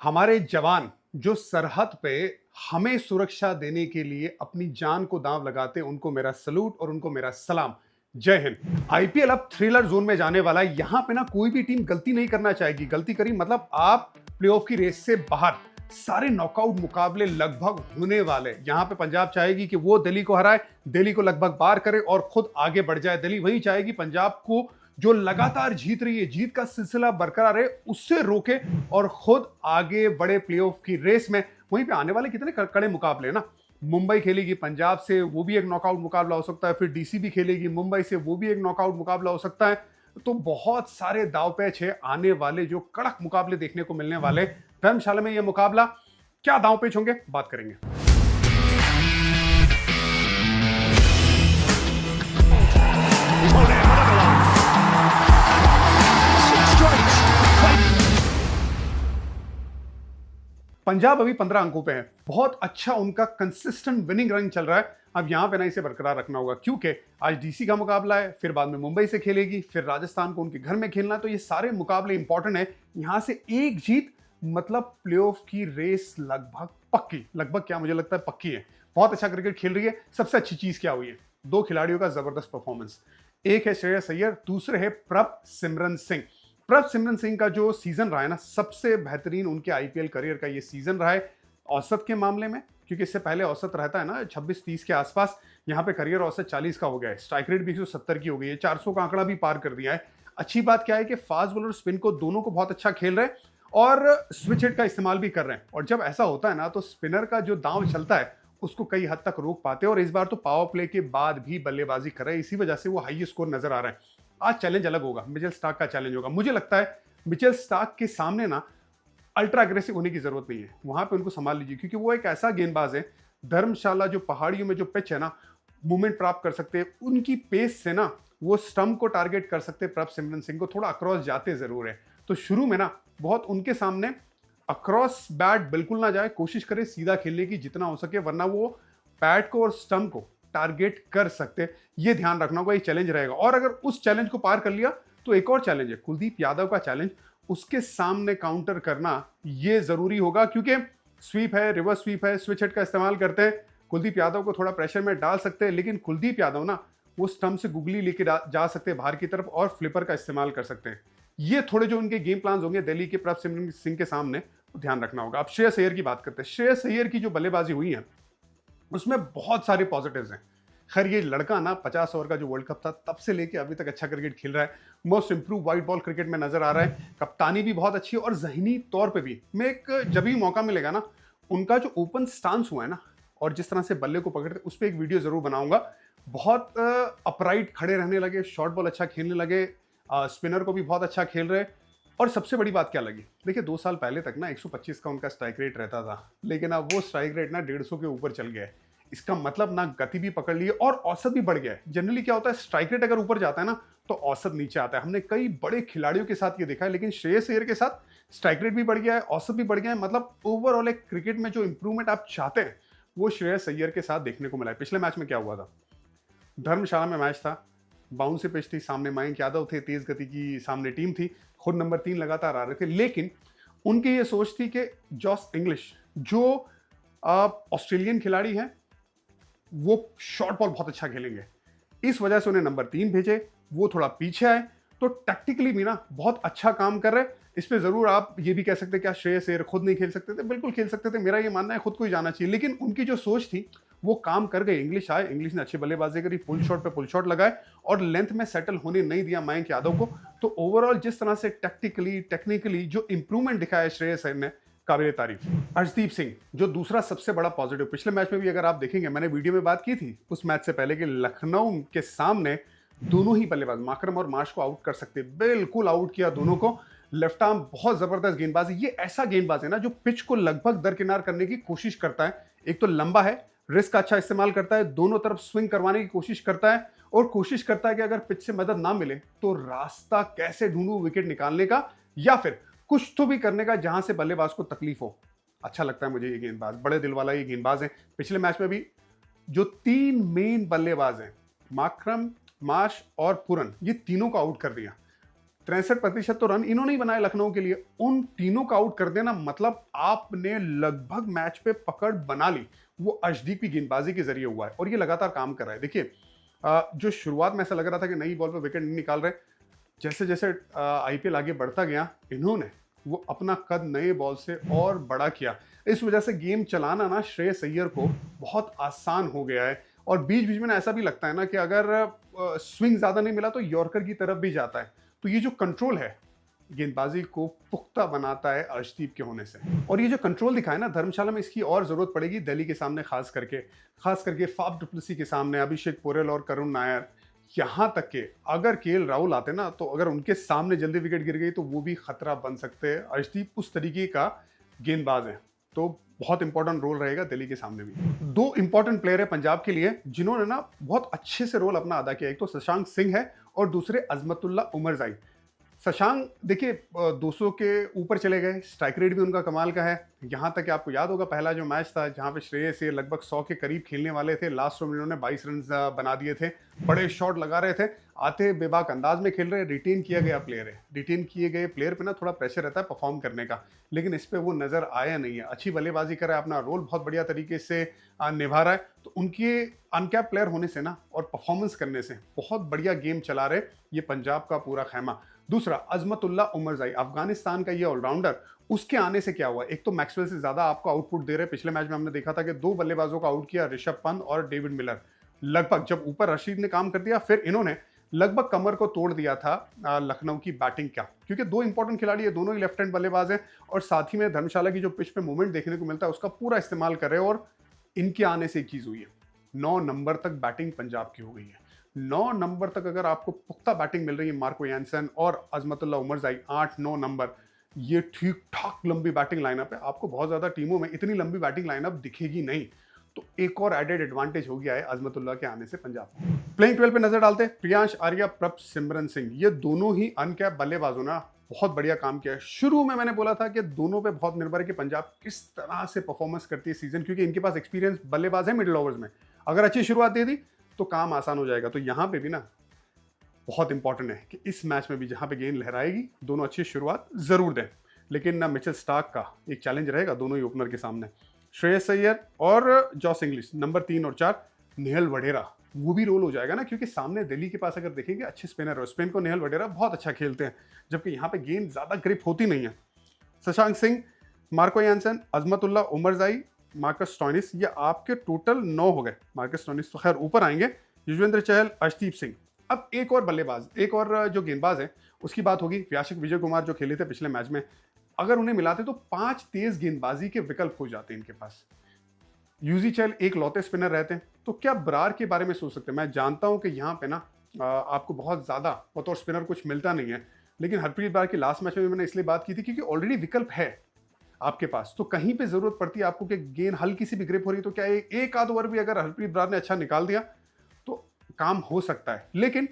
हमारे जवान जो सरहद पे हमें सुरक्षा देने के लिए अपनी जान को दांव लगाते हैं, उनको मेरा सलूट और उनको मेरा सलाम। जय हिंद। आईपीएल अब थ्रिलर जोन में जाने वाला है। यहां पे ना कोई भी टीम गलती नहीं करना चाहेगी। गलती करी मतलब आप प्लेऑफ की रेस से बाहर। सारे नॉकआउट मुकाबले लगभग होने वाले। यहां पे पंजाब चाहेगी कि वो दिल्ली को हराए, दिल्ली को लगभग पार करे और खुद आगे बढ़ जाए। दिल्ली वही चाहेगी पंजाब को, जो लगातार जीत रही है, जीत का सिलसिला बरकरार है, उससे रोके और खुद आगे बढ़े प्लेऑफ की रेस में। वहीं पे आने वाले कितने कड़े मुकाबले हैं ना। मुंबई खेलेगी पंजाब से, वो भी एक नॉकआउट मुकाबला हो सकता है। फिर डीसीबी खेलेगी मुंबई से, वो भी एक नॉकआउट मुकाबला हो सकता है। तो बहुत सारे दाव पेच है आने वाले, जो कड़क मुकाबले देखने को मिलने वाले। धर्मशाला में ये मुकाबला क्या दाव पेच होंगे, बात करेंगे। पंजाब अभी 15 अंकों पे है। बहुत अच्छा उनका कंसिस्टेंट विनिंग रन चल रहा है। अब यहां पे ना इसे बरकरार रखना होगा, क्योंकि आज डीसी का मुकाबला है, फिर बाद में मुंबई से खेलेगी, फिर राजस्थान को उनके घर में खेलना है। तो ये सारे मुकाबले इंपॉर्टेंट है। यहां से एक जीत मतलब प्लेऑफ की रेस लगभग पक्की। लगभग क्या, मुझे लगता है पक्की है। बहुत अच्छा क्रिकेट खेल रही है। सबसे अच्छी चीज क्या हुई है, दो खिलाड़ियों का जबरदस्त परफॉर्मेंस। एक है श्रेयस अय्यर, दूसरे है प्रभसिमरन सिंह। प्रभसिमरन सिंह का जो सीजन रहा है ना, सबसे बेहतरीन उनके आईपीएल करियर का ये सीजन रहा है औसत के मामले में। क्योंकि इससे पहले औसत रहता है ना 26-30 के आसपास, यहाँ पे करियर औसत 40 का हो गया है। स्ट्राइक रेट भी 170 की हो गई है, 400 का आंकड़ा भी पार कर दिया है। अच्छी बात क्या है कि फास्ट बॉलर स्पिन को दोनों को बहुत अच्छा खेल रहे हैं और स्विच हिट का इस्तेमाल भी कर रहे हैं। और जब ऐसा होता है ना, तो स्पिनर का जो दांव चलता है उसको कई हद तक रोक पाते हैं। और इस बार तो पावर प्ले के बाद भी बल्लेबाजी कर रहे हैं, इसी वजह से वो हाई स्कोर नजर आ रहा है। आज चैलेंज अलग होगा, मिचेल स्टार्क का चैलेंज होगा। मुझे लगता है मिचेल स्टार्क के सामने ना अल्ट्रा अग्रेसिव होने की जरूरत नहीं है। वहां पे उनको संभाल लीजिए, क्योंकि वो एक ऐसा गेंदबाज है। धर्मशाला जो पहाड़ियों में जो पिच है ना, मूवमेंट प्राप्त कर सकते हैं। उनकी पेस से ना वो स्टंप को टारगेट कर सकते हैं। प्रभसिमरन सिंह को थोड़ा अक्रॉस जाते जरूर है, तो शुरू में ना बहुत उनके सामने अक्रॉस बैट बिल्कुल ना जाए। कोशिश करें सीधा खेलने की जितना हो सके, वरना वो बैट को और स्टंप को टारगेट कर सकते हैं। ये ध्यान रखना होगा, ये चैलेंज रहेगा। और अगर उस चैलेंज को पार कर लिया तो एक और चैलेंज है, कुलदीप यादव का चैलेंज। उसके सामने काउंटर करना ये जरूरी होगा, क्योंकि स्वीप है, रिवर्स स्वीप है, स्विच हिट का इस्तेमाल करते हैं। कुलदीप यादव को थोड़ा प्रेशर में डाल सकते हैं, लेकिन कुलदीप यादव ना वो स्टंप से गुगली लेके जा सकते हैं बाहर की तरफ, और फ्लिपर का इस्तेमाल कर सकते हैं। ये थोड़े जो उनके गेम प्लान होंगे दिल्ली के प्रभसिमरन सिंह के सामने, तो ध्यान रखना होगा। अब श्रेयस अय्यर की बात करते हैं। श्रेयस अय्यर की जो बल्लेबाजी हुई है उसमें बहुत सारे पॉजिटिव्स हैं। खैर ये लड़का ना 50 ओवर का जो वर्ल्ड कप था तब से लेके अभी तक अच्छा क्रिकेट खेल रहा है। Most improve white ball cricket में नजर आ रहा है। कप्तानी भी बहुत अच्छी है और जहनी तौर पे भी। मैं एक जब भी मौका मिलेगा ना, उनका जो ओपन स्टांस हुआ है ना और जिस तरह से बल्ले को पकड़ते, उस पर एक वीडियो जरूर बनाऊंगा। बहुत अपराइट खड़े रहने लगे, शॉर्ट बॉल अच्छा खेलने लगे, स्पिनर को भी बहुत अच्छा खेल रहे। और सबसे बड़ी बात क्या लगी, देखिए 2 साल पहले तक ना 125 का उनका स्ट्राइक रेट रहता था, लेकिन अब वो स्ट्राइक रेट ना 150 के ऊपर चल गया है। इसका मतलब ना गति भी पकड़ ली है और औसत भी बढ़ गया है। जनरली क्या होता है, स्ट्राइक रेट अगर ऊपर जाता है ना तो औसत नीचे आता है। हमने कई बड़े खिलाड़ियों के साथ ये देखा है, लेकिन श्रेयस अय्यर के साथ स्ट्राइक रेट भी बढ़ गया है, औसत भी बढ़ गया है। मतलब ओवरऑल एक क्रिकेट में जो इंप्रूवमेंट आप चाहते हैं वो श्रेयस अय्यर के साथ देखने को मिला है। पिछले मैच में क्या हुआ था, धर्मशाला में मैच था, बाउंसी पिच थी, सामने मयंक यादव थे, तेज गति की सामने टीम थी, खुद नंबर 3 लगातार आ रहे थे। लेकिन उनकी ये सोच थी कि जॉस इंग्लिश जो ऑस्ट्रेलियन खिलाड़ी हैं, वो शॉर्ट बॉल बहुत अच्छा खेलेंगे। इस वजह से उन्हें नंबर 3 भेजे। वो थोड़ा पीछे आए, तो टैक्टिकली भी ना बहुत अच्छा काम कर रहे। इस पे जरूर आप ये भी कह सकते हैं क्या श्रेयस अय्यर खुद नहीं खेल सकते थे? बिल्कुल खेल सकते थे। मेरा ये मानना है खुद को ही जाना चाहिए, लेकिन उनकी जो सोच थी वो काम कर गई। इंग्लिश आए, इंग्लिश ने अच्छी बल्लेबाजी करी, पुल शॉट पे पुल शॉट लगाए और लेंथ में सेटल होने नहीं दिया मयंक यादव को। तो ओवरऑल जिस तरह से टैक्टिकली टेक्निकली जो इंप्रूवमेंट दिखाया श्रेयस अय्यर ने, काबिल तारीफ। अर्शदीप सिंह जो दूसरा सबसे बड़ा पॉजिटिव, पिछले मैच में भी अगर आप देखेंगे, मैंने वीडियो में बात की थी उस मैच से पहले कि लखनऊ के सामने दोनों ही बल्लेबाज माकरम और मार्श को आउट कर सकते, बिल्कुल आउट किया दोनों को। लेफ्ट आर्म बहुत जबरदस्त गेंदबाज है। ये ऐसा गेंदबाज है ना जो पिच को लगभग दरकिनार करने की कोशिश करता है। एक तो लंबा है, रिस्क का अच्छा इस्तेमाल करता है, दोनों तरफ स्विंग करवाने की कोशिश करता है और कोशिश करता है कि अगर पिच से मदद ना मिले तो रास्ता कैसे ढूंढूं विकेट निकालने का, या फिर कुछ तो भी करने का जहां से बल्लेबाज को तकलीफ हो। अच्छा लगता है मुझे ये गेंदबाज, बड़े दिल वाला ये गेंदबाज है। पिछले मैच में भी जो 3 मेन बल्लेबाज हैं, माकरम, मार्श और पुरन, ये तीनों को आउट कर दिया। 63% तो रन इन्होंने ही बनाए लखनऊ के लिए। उन तीनों का आउट कर देना मतलब आपने लगभग मैच पे पकड़ बना ली। वो अर्शदीप की गेंदबाजी के जरिए हुआ है और ये लगातार काम कर रहा है। देखिए जो शुरुआत में ऐसा लग रहा था कि नई बॉल पे विकेट नहीं निकाल रहे, जैसे जैसे आईपीएल आगे बढ़ता गया, इन्होंने वो अपना कद नए बॉल से और बड़ा किया। इस वजह से गेम चलाना ना श्रेयस अय्यर को बहुत आसान हो गया है और बीच बीच में ना ऐसा भी लगता है ना कि अगर स्विंग ज्यादा नहीं मिला तो यॉर्कर की तरफ भी जाता है। तो ये जो कंट्रोल है गेंदबाजी को पुख्ता बनाता है अर्शदीप के होने से। और ये जो कंट्रोल दिखाया ना धर्मशाला में, इसकी और जरूरत पड़ेगी दिल्ली के सामने, खास करके फाफ डुप्लेसी के सामने, अभिषेक पोरेल और करुण नायर। यहां तक के अगर केएल राहुल आते ना तो अगर उनके सामने जल्दी विकेट गिर गई तो वो भी खतरा बन सकते हैं। अर्शदीप उस तरीके का गेंदबाज है, तो बहुत इंपॉर्टेंट रोल रहेगा दिल्ली के सामने भी। दो इंपॉर्टेंट प्लेयर है पंजाब के लिए जिन्होंने ना बहुत अच्छे से रोल अपना अदा किया। एक तो शशांक सिंह है और दूसरे अजमतुल्ला उमरजाई। शशांक देखिए 200 के ऊपर चले गए, स्ट्राइक रेट भी उनका कमाल का है। यहां तक कि आपको याद होगा पहला जो मैच था जहां पे श्रेयस ये लगभग 100 के करीब खेलने वाले थे, लास्ट में इन्होंने 22 रन बना दिए थे, बड़े शॉट लगा रहे थे, आते बेबाक अंदाज में खेल रहे। रिटेन किया गया प्लेयर है, रिटेन किए गए प्लेयर पे ना थोड़ा प्रेशर रहता है परफॉर्म करने का, लेकिन इस पे वो नजर आया नहीं है। अच्छी बल्लेबाजी कर रहा है, अपना रोल बहुत बढ़िया तरीके से निभा रहा है। तो उनके अनकैप प्लेयर होने से ना और परफॉर्मेंस करने से बहुत बढ़िया गेम चला रहे ये पंजाब का पूरा खैमा। दूसरा अजमतुल्ला उमरजाई, अफगानिस्तान का ये ऑलराउंडर, उसके आने से क्या हुआ, एक तो मैक्सवेल से ज्यादा आपको आउटपुट दे रहे। पिछले मैच में हमने देखा था कि 2 बल्लेबाजों का आउट किया, ऋषभ पंत और डेविड मिलर। लगभग जब ऊपर रशीद ने काम कर दिया, फिर इन्होंने लगभग कमर को तोड़ दिया था लखनऊ की बैटिंग का, क्योंकि 2 इंपॉर्टेंट खिलाड़ी है, दोनों ही लेफ्ट हैंड बल्लेबाज हैं और साथ ही में धर्मशाला की जो पिच पे मूवमेंट देखने को मिलता है उसका पूरा इस्तेमाल कर रहे हैं। और इनके आने से एक चीज हुई है, 9 नंबर तक बैटिंग पंजाब की हो गई है। 9 नंबर तक अगर आपको पुख्ता बैटिंग मिल रही है, मार्को यानसन और अजमतुल्ला उमरजाई 8-9 नंबर, ये ठीक ठाक लंबी बैटिंग लाइनअप है। आपको बहुत ज्यादा टीमों में इतनी लंबी बैटिंग लाइनअप दिखेगी नहीं, तो एक और एडेड एडवांटेज हो गया है अजमतुल्ला के आने से पंजाब को। प्लेइंग 12 पे नजर डालते हैं, प्रियांश आर्या, प्रभ सिमरन सिंह, ये दोनों ही अनकैप बल्लेबाजों ने बहुत बढ़िया काम किया है। शुरू में मैंने बोला था कि दोनों पे बहुत निर्भर है कि पंजाब किस तरह से परफॉर्मेंस करती है सीजन, क्योंकि इनके पास एक्सपीरियंस बल्लेबाज है मिडिल ओवर्स में। अगर अच्छी शुरुआत दे दी तो काम आसान हो जाएगा। तो यहां पे भी ना बहुत इंपॉर्टेंट है कि इस मैच में भी जहां पे गेंद लहराएगी दोनों अच्छी शुरुआत जरूर दें, लेकिन ना मिचेल स्टार्क का एक चैलेंज रहेगा दोनों ही ओपनर के सामने। श्रेयस अय्यर और जॉस इंग्लिश नंबर 3 और 4, नेहल वडेरा वो भी रोल हो जाएगा ना, क्योंकि सामने दिल्ली के पास अगर देखेंगे अच्छे स्पिनर है, स्पिन को नेहल वडेरा बहुत अच्छा खेलते हैं, जबकि यहाँ पे गेंद ज्यादा ग्रिप होती नहीं है। Shashank Singh, Marco Jansen, Azmatullah Omarzai, Marcus Stoinis, ये आपके टोटल 9 हो गए। मार्कस स्टोइनिस तो खैर ऊपर आएंगे, युजवेंद्र चहल, अर्शदीप सिंह। अब एक और बल्लेबाज, एक और जो गेंदबाज है उसकी बात होगी, व्याशक विजय कुमार जो खेले थे पिछले मैच में। अगर उन्हें मिलाते तो 5 तेज गेंदबाजी के विकल्प हो जाते हैं इनके पास। यूजी चहल एक लौते स्पिनर रहते हैं, तो क्या बरार के बारे में सोच सकते हैं? मैं जानता हूं कि यहाँ पे ना आपको बहुत ज्यादा बतौर स्पिनर कुछ मिलता नहीं है, लेकिन हरप्रीत बरार की लास्ट मैच में मैंने इसलिए बात की थी क्योंकि ऑलरेडी विकल्प है आपके पास। तो कहीं पे जरूरत पड़ती है आपको कि गेंद हल्की सी भी ग्रिप हो रही है, तो क्या एक आध ओवर भी अगर हरप्रीत बरार ने अच्छा निकाल दिया तो काम हो सकता है। लेकिन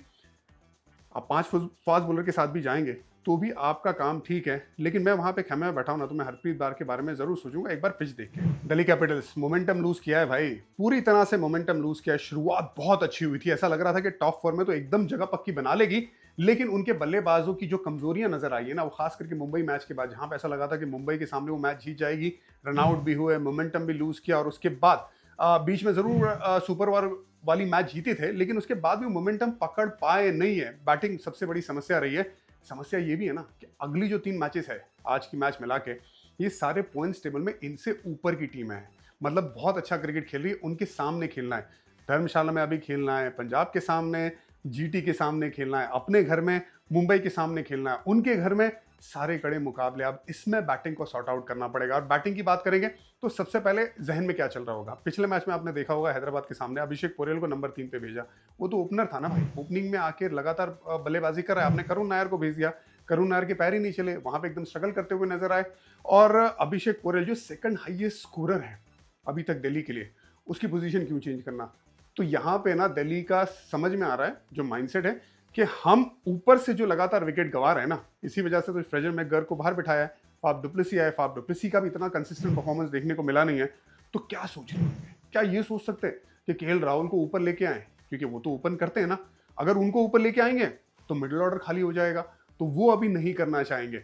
आप 5 फास्ट बॉलर के साथ भी जाएंगे तो भी आपका काम ठीक है, लेकिन मैं वहां पे खेमे में बैठा हूं ना, तो मैं हरप्रीत बरार के बारे में जरूर सोचूंगा एक बार पिच देख के। दिल्ली कैपिटल्स मोमेंटम लूज किया है भाई, पूरी तरह से मोमेंटम लूज किया है। शुरुआत बहुत अच्छी हुई थी, ऐसा लग रहा था कि टॉप 4 में तो एकदम जगह पक्की बना लेगी, लेकिन उनके बल्लेबाजों की जो कमजोरियां नजर आई है ना, वो खास करके मुंबई मैच के बाद, जहां पे ऐसा लगा था कि मुंबई के सामने वो मैच जीत जाएगी, रनआउट भी हुए, मोमेंटम भी लूज किया, और उसके बाद बीच में जरूर सुपर ओवर वाली मैच जीते थे, लेकिन उसके बाद भी मोमेंटम पकड़ पाए नहीं है। बैटिंग सबसे बड़ी समस्या रही है। समस्या ये भी है ना कि अगली जो 3 मैचेस है, आज की मैच मिला के, ये सारे पॉइंट्स टेबल में इनसे ऊपर की टीम है, मतलब बहुत अच्छा क्रिकेट खेल रही है। उनके सामने खेलना है, धर्मशाला में अभी खेलना है, पंजाब के सामने, जीटी के सामने खेलना है, अपने घर में मुंबई के सामने खेलना है, उनके घर में, सारे कड़े मुकाबले। अब इसमें बैटिंग को सॉर्ट आउट करना पड़ेगा। और बैटिंग की बात करेंगे तो सबसे पहले जहन में क्या चल रहा होगा, पिछले मैच में आपने देखा होगा हैदराबाद के सामने अभिषेक पोरेल को नंबर 3 पे भेजा, वो तो ओपनर था ना भाई, ओपनिंग में आके लगातार बल्लेबाजी कर रहा है। आपने करुण नायर को भेज दिया, करुण नायर के पैर ही नहीं चले, वहां पे एकदम स्ट्रगल करते हुए नजर आए। और अभिषेक पोरेल जो सेकंड हाईएस्ट स्कोरर है अभी तक दिल्ली के लिए, उसकी पोजीशन क्यों चेंज करना? तो यहाँ पे ना दिल्ली का समझ में आ रहा है जो माइंडसेट है कि हम ऊपर से जो लगातार विकेट गंवा रहे हैं ना, इसी वजह से तो फ्रेजर मैकगर को बाहर बिठाया है, फाफ डुप्लेसी आए, फाफ डुप्लेसी का भी इतना कंसिस्टेंट परफॉर्मेंस देखने को मिला नहीं है। तो क्या सोच रहे हैं, क्या ये सोच सकते हैं कि केएल राहुल को ऊपर लेके आए, क्योंकि वो तो ओपन करते हैं ना, अगर उनको ऊपर लेके आएंगे तो मिडिल ऑर्डर खाली हो जाएगा। तो वो अभी नहीं करना चाहेंगे।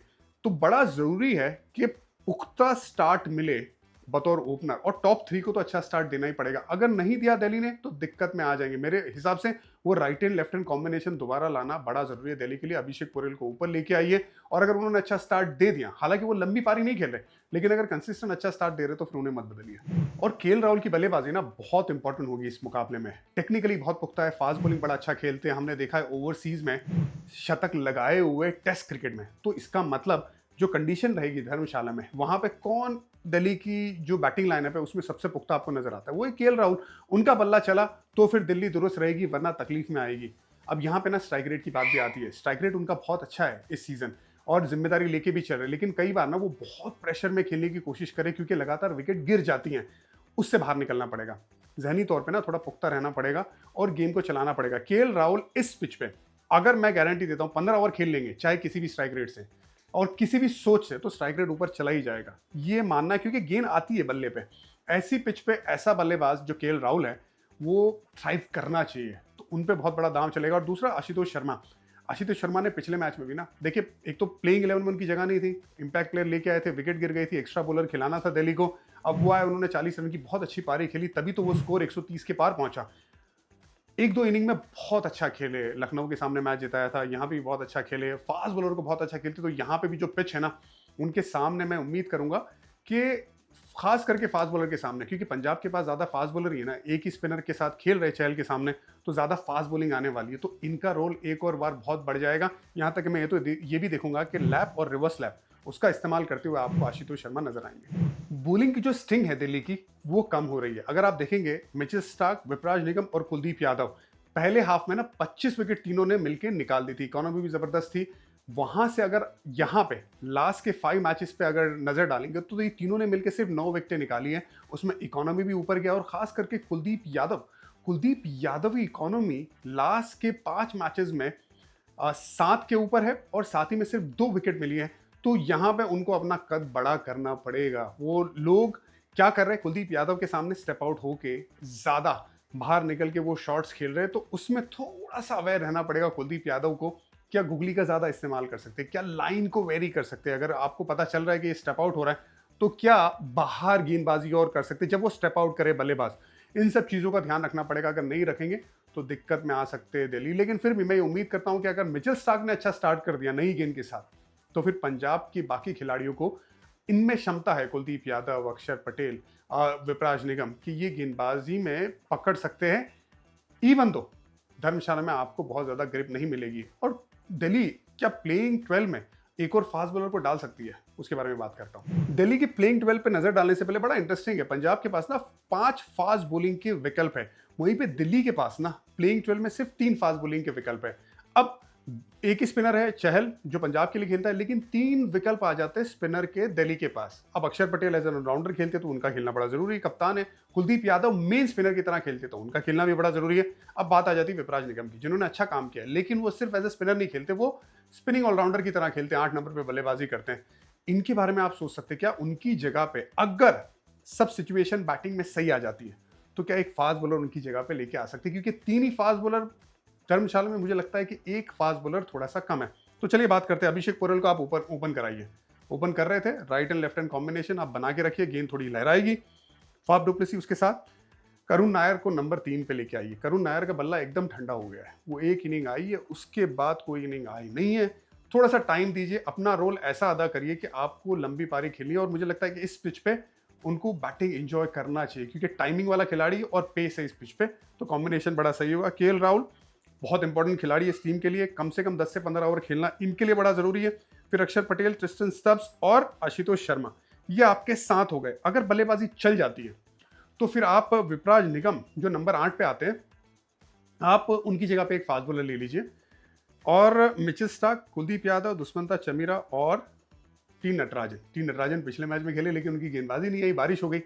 तो बड़ा ज़रूरी है कि पुख्ता स्टार्ट मिले बतौर ओपनर, और टॉप 3 को तो अच्छा स्टार्ट देना ही पड़ेगा। अगर नहीं दिया दिल्ली ने तो दिक्कत में आ जाएंगे। मेरे हिसाब से वो right hand left hand combination दोबारा लाना बड़ा ज़रूरी है दिल्ली के लिए। अभिषेक पोरेल को ऊपर लेके आइए, और अगर उन्होंने अच्छा स्टार्ट दे दिया, हालांकि वो लंबी पारी नहीं खेल रहे, लेकिन अगर कंसिस्टेंट अच्छा स्टार्ट दे रहे तो फिर उन्हें मत बदलिए। और केएल राहुल की बल्लेबाजी ना बहुत इंपॉर्टेंट होगी इस मुकाबले में। टेक्निकली बहुत पुख्ता है, फास्ट बॉलिंग बड़ा अच्छा खेलते हैं, हमने देखा है ओवरसीज में शतक लगाए हुए टेस्ट क्रिकेट में। तो इसका मतलब जो कंडीशन रहेगी धर्मशाला में, वहां पे कौन दिल्ली की जो बैटिंग लाइनअप है उसमें सबसे पुख्ता आपको नजर आता है, वो केएल राहुल। उनका बल्ला चला तो फिर दिल्ली दुरुस्त रहेगी, वरना तकलीफ में आएगी। अब यहाँ पे ना स्ट्राइक रेट की बात भी आती है। स्ट्राइक रेट उनका बहुत अच्छा है इस सीजन, और जिम्मेदारी लेके भी चल रहे हैं, लेकिन कई बार ना वो बहुत प्रेशर में खेलने की कोशिश करे, क्योंकि लगातार विकेट गिर जाती हैं। उससे बाहर निकलना पड़ेगा, जहनी तौर पे ना थोड़ा पुख्ता रहना पड़ेगा और गेम को चलाना पड़ेगा। केएल राहुल इस पिच पे, अगर मैं गारंटी देता हूँ 15 ओवर खेल लेंगे, चाहे किसी भी स्ट्राइक रेट से और किसी भी सोच से, तो स्ट्राइक रेट ऊपर चला ही जाएगा, ये मानना है। क्योंकि गेंद आती है बल्ले पे, ऐसी पिच पे ऐसा बल्लेबाज जो केएल राहुल है वो थ्राइव करना चाहिए, तो उन पे बहुत बड़ा दांव चलेगा। और दूसरा आशुतोष शर्मा ने पिछले मैच में भी ना, देखिए एक तो प्लेइंग 11 में उनकी जगह नहीं थी, इंपैक्ट प्लेयर लेके आए थे, विकेट गिर गई थी, एक्स्ट्रा बॉलर खिलाना था दिल्ली को। अब वो आए, उन्होंने 40 रन की बहुत अच्छी पारी खेली, तभी तो वो स्कोर 130 के पार पहुंचा। एक दो इनिंग में बहुत अच्छा खेले, लखनऊ के सामने मैच जिताया था, यहाँ भी बहुत अच्छा खेले, फास्ट बॉलर को बहुत अच्छा खेलते। तो यहाँ पे भी जो पिच है ना, उनके सामने मैं उम्मीद करूंगा कि खास करके फास्ट बॉलर के सामने, क्योंकि पंजाब के पास ज़्यादा फास्ट बॉलर ही है ना, एक ही स्पिनर के साथ खेल रहे चहल के सामने, तो ज़्यादा फास्ट बॉलिंग आने वाली है, तो इनका रोल एक और बार बहुत बढ़ जाएगा। यहाँ तक कि मैं ये भी देखूंगा कि लैप और रिवर्स लैप उसका इस्तेमाल करते हुए आपको आशुतोष शर्मा नजर आएंगे। बॉलिंग की जो स्टिंग है दिल्ली की, वो कम हो रही है। अगर आप देखेंगे मिचेल स्टार्क, विपराज निगम और कुलदीप यादव, पहले हाफ में ना 25 विकेट तीनों ने मिलकर निकाल दी थी, इकोनॉमी भी जबरदस्त थी। वहां से अगर यहाँ पे लास्ट के 5 मैचेस पे अगर नजर डालेंगे तो ये तीनों ने मिलकर सिर्फ 9 विकेटें निकाली हैं, उसमें इकोनॉमी भी ऊपर गया। और खास करके कुलदीप यादव की इकोनॉमी लास्ट के 5 मैचेस में 7 के ऊपर है, और साथ ही में सिर्फ 2 विकेट मिली है। तो यहाँ पे उनको अपना कद बड़ा करना पड़ेगा। वो लोग क्या कर रहे हैं, कुलदीप यादव के सामने स्टेप आउट होके ज्यादा बाहर निकल के वो शॉट्स खेल रहे हैं, तो उसमें थोड़ा सा अवेयर रहना पड़ेगा कुलदीप यादव को। क्या गुगली का ज्यादा इस्तेमाल कर सकते हैं, क्या लाइन को वेरी कर सकते हैं, अगर आपको पता चल रहा है कि ये स्टेप आउट हो रहा है तो क्या बाहर गेंदबाजी और कर सकते हैं जब वो स्टेप आउट करे बल्लेबाज। इन सब चीजों का ध्यान रखना पड़ेगा, अगर नहीं रखेंगे तो दिक्कत में आ सकते हैं दिल्ली। लेकिन फिर भी मैं उम्मीद करता हूं कि अगर मिचेल स्टार्क ने अच्छा स्टार्ट कर दिया नई गेंद के साथ, तो फिर पंजाब की बाकी खिलाड़ियों को इनमें क्षमता है, कुलदीप यादव, अक्षर पटेल, विपराज निगम, कि ये गेंदबाजी में पकड़ सकते हैं। इवन तो धर्मशाला में आपको बहुत ज्यादा ग्रिप नहीं मिलेगी। और दिल्ली क्या प्लेइंग 12 में एक और फास्ट बॉलर को डाल सकती है, उसके बारे में बात करता हूं। दिल्ली की प्लेइंग 12 पे नजर डालने से पहले बड़ा इंटरेस्टिंग है, पंजाब के पास ना 5 फास्ट बॉलिंग के विकल्प है, वहीं पे दिल्ली के पास ना प्लेइंग 12 में सिर्फ 3 फास्ट बॉलिंग के विकल्प है। अब एक ही स्पिनर है चहल जो पंजाब के लिए खेलता है, लेकिन 3 विकल्प आ जाते हैं स्पिनर के दिल्ली के पास। अब अक्षर पटेल एज एन ऑलराउंडर खेलते तो उनका खेलना बड़ा जरूरी है, कप्तान है। कुलदीप यादव मेन स्पिनर की तरह खेलते तो उनका खेलना भी बड़ा जरूरी है। अब बात आ जाती है विपराज निगम की, जिन्होंने अच्छा काम किया है, लेकिन वो सिर्फ एज ए स्पिनर नहीं खेलते, वो स्पिनिंग ऑलराउंडर की तरह खेलते हैं, 8 नंबर पे बल्लेबाजी करते हैं। इनके बारे में आप सोच सकते हैं क्या उनकी जगह पे अगर सब सिचुएशन बैटिंग में सही आ जाती है तो क्या एक फास्ट बॉलर उनकी जगह पे लेके आ सकते हैं, क्योंकि 3 ही फास्ट बॉलर धर्मशाला में, मुझे लगता है कि एक फास्ट बॉलर थोड़ा सा कम है। तो चलिए बात करते हैं, अभिषेक पोरेल को आप ओपन कराइए। ओपन कर रहे थे, right and left hand combination आप बना के रखिए, गेंद थोड़ी लहराएगी। फाफ डुप्लेसी उसके साथ, करुण नायर को नंबर 3 पे लेके आइए। करुण नायर का बल्ला एकदम ठंडा हो गया है, वो एक इनिंग आई है, उसके बाद कोई इनिंग आई नहीं है। थोड़ा सा टाइम दीजिए, अपना रोल ऐसा अदा करिए कि आपको लंबी पारी खेलनी है। और मुझे लगता है कि इस पिच पे उनको बैटिंग एंजॉय करना चाहिए, क्योंकि टाइमिंग वाला खिलाड़ी और पेस है इस पिच पे, तो कॉम्बिनेशन बड़ा सही होगा। केएल राहुल बहुत इंपॉर्टेंट खिलाड़ी है इस टीम के लिए, कम से कम 10 से 15 ओवर खेलना इनके लिए बड़ा जरूरी है। फिर अक्षर पटेल, ट्रिस्टन स्टब्स और आशुतोष शर्मा, ये आपके साथ हो गए। अगर बल्लेबाजी चल जाती है तो फिर आप विपराज निगम जो नंबर 8 पे आते हैं, आप उनकी जगह पे एक फास्ट बॉलर ले लीजिए, और मिचेल स्टार्क, कुलदीप यादव, दुष्मंता चमीरा और टी नटराजन पिछले मैच में खेले, लेकिन उनकी गेंदबाजी नहीं आई, बारिश हो गई।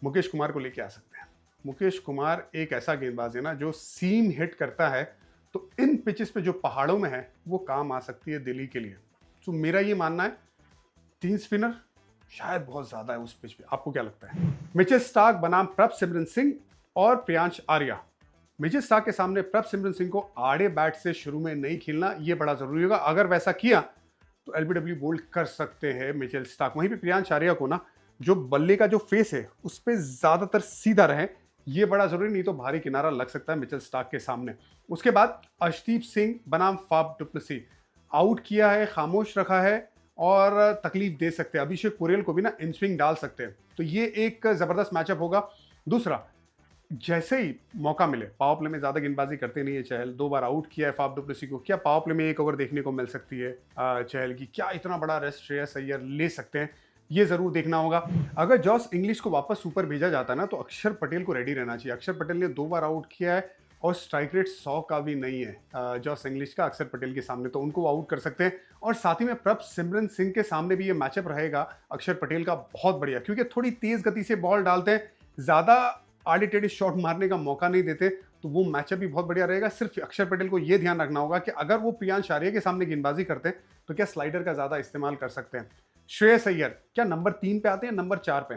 मुकेश कुमार को लेके आ सकते हैं। मुकेश कुमार एक ऐसा गेंदबाज है ना जो सीम हिट करता है, तो इन पिचेस पे जो पहाड़ों में है वो काम आ सकती है दिल्ली के लिए। तो मेरा ये मानना है 3 स्पिनर शायद बहुत ज्यादा है उस पिच पे। आपको क्या लगता है? मिचेल स्टार्क बनाम प्रभसिमरन सिंह और प्रियांश आर्या, मिचेल स्टार्क के सामने प्रभसिमरन सिंह को आड़े बैट से शुरू में नहीं खेलना, ये बड़ा जरूरी होगा। अगर वैसा किया तो एलबीडब्ल्यू बोल्ड कर सकते हैं मिचेल स्टार्क। वहीं पे प्रियांश आर्या को ना जो बल्ले का जो फेस है उस पर ज्यादातर सीधा रहे, ये बड़ा जरूरी, नहीं तो भारी किनारा लग सकता है मिचेल स्टार्क के सामने। उसके बाद अर्शदीप सिंह बनाम फाफ डु प्लेसिस आउट किया है, खामोश रखा है और तकलीफ दे सकते हैं। अभिषेक पुरेल को भी ना इन स्विंग डाल सकते हैं, तो ये एक जबरदस्त मैचअप होगा। दूसरा, जैसे ही मौका मिले, पावर प्ले में ज्यादा गेंदबाजी करते नहीं है चहल, 2 बार आउट किया है फाफ डु प्लेसिस को, क्या पावर प्ले में 1 ओवर देखने को मिल सकती है चहल की? क्या इतना बड़ा रेस्ट श्रेयस अय्यर ले सकते हैं? ये जरूर देखना होगा। अगर जॉस इंग्लिश को वापस ऊपर भेजा जाता है ना, तो अक्षर पटेल को रेडी रहना चाहिए। अक्षर पटेल ने 2 बार आउट किया है और स्ट्राइक रेट 100 का भी नहीं है जॉस इंग्लिश का अक्षर पटेल के सामने, तो उनको आउट कर सकते हैं। और साथ ही में प्रभसिमरन सिंह के सामने भी ये मैचअप रहेगा अक्षर पटेल का बहुत बढ़िया, क्योंकि थोड़ी तेज गति से बॉल डालते हैं, ज्यादा आड़े टेढ़े शॉट मारने का मौका नहीं देते, तो वो मैचअप भी बहुत बढ़िया रहेगा। सिर्फ अक्षर पटेल को ये ध्यान रखना होगा कि अगर वो प्रियांश आर्या के सामने गेंदबाजी करते हैं तो क्या स्लाइडर का ज्यादा इस्तेमाल कर सकते हैं। श्रेयस अय्यर क्या नंबर 3 पे आते हैं, नंबर 4 पे,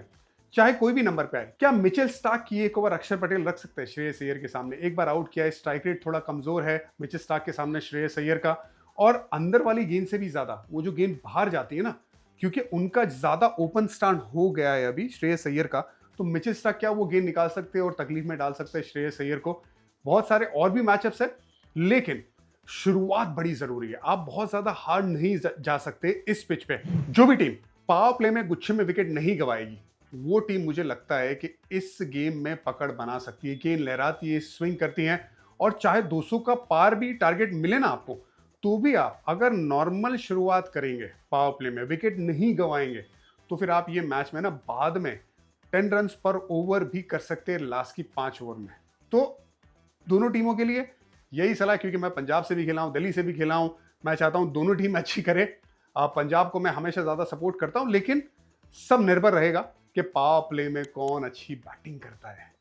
चाहे कोई भी नंबर पे आए, क्या मिचेल स्टार्क की 1 ओवर अक्षर पटेल रख सकते हैं श्रेयस अय्यर के सामने? 1 बार आउट किया है, स्ट्राइक रेट थोड़ा कमजोर है मिचेल स्टार्क के सामने श्रेयस अय्यर का, और अंदर वाली गेंद से भी ज्यादा वो जो गेंद बाहर जाती है ना, क्योंकि उनका ज्यादा ओपन स्टांड हो गया है अभी श्रेयस अय्यर का, तो मिचेल स्टार्क क्या वो गेंद निकाल सकते हैं और तकलीफ में डाल सकते हैं श्रेयस अय्यर को। बहुत सारे और भी मैचअप्स है, लेकिन शुरुआत बड़ी जरूरी है। आप बहुत ज्यादा हार्ड नहीं जा सकते इस पिच पे। जो भी टीम पावर प्ले में गुच्छे में विकेट नहीं गवाएगी, वो टीम मुझे लगता है कि इस गेम में पकड़ बना सकती है। गेंद लहराती है, स्विंग करती है, और चाहे 200 का पार भी टारगेट मिले ना आपको, तो भी आप अगर नॉर्मल शुरुआत करेंगे पावर प्ले में, विकेट नहीं गवाएंगे, तो फिर आप ये मैच में ना बाद में 10 रन पर ओवर भी कर सकते हैं लास्ट की 5 ओवर में। तो दोनों टीमों के लिए यही सलाह, क्योंकि मैं पंजाब से भी खेला हूं, दिल्ली से भी खेला हूं, मैं चाहता हूं दोनों टीम अच्छी करे। पंजाब को मैं हमेशा ज्यादा सपोर्ट करता हूं, लेकिन सब निर्भर रहेगा कि पावर प्ले में कौन अच्छी बैटिंग करता है।